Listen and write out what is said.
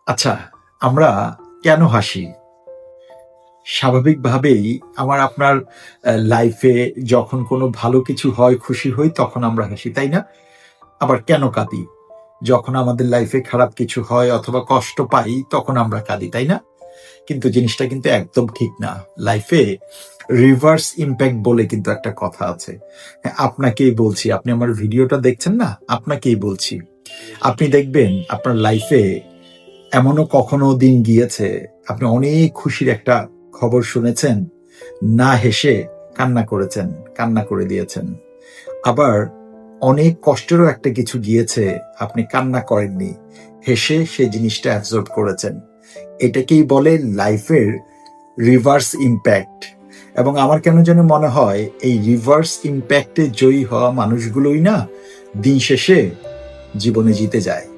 আচ্ছা, আমরা কেন হাসি? স্বাভাবিকভাবেই আপনার লাইফে যখন কোনো ভালো কিছু হয়, খুশি হই, তখন আমরা হাসি, তাই না? আবার কেন কাঁদি? যখন আমাদের লাইফে খারাপ কিছু হয় অথবা কষ্ট পাই, তখন আমরা কাঁদি, তাই না? কিন্তু জিনিসটা কিন্তু একদম ঠিক না। লাইফে রিভার্স ইমপ্যাক্ট বলে কিন্তু একটা কথা আছে। হ্যাঁ, আপনাকেই বলছি। আপনি আমার ভিডিওটা দেখছেন না? আপনাকেই বলছি। আপনি দেখবেন আপনার লাইফে এমনও কখনো দিন গিয়েছে আপনি অনেক খুশির একটা খবর শুনেছেন, না হেসে কান্না করেছেন, কান্না করে দিয়েছেন। আবার অনেক কষ্টেরও একটা কিছু গিয়েছে, আপনি কান্না করেননি, হেসে সেই জিনিসটা অ্যাবজর্ব করেছেন। এটাকেই বলে লাইফের রিভার্স ইমপ্যাক্ট। এবং আমার কেন যেন মনে হয় এই রিভার্স ইমপ্যাক্টে জয়ী হওয়া মানুষগুলোই না দিন শেষে জীবনে জিতে যায়।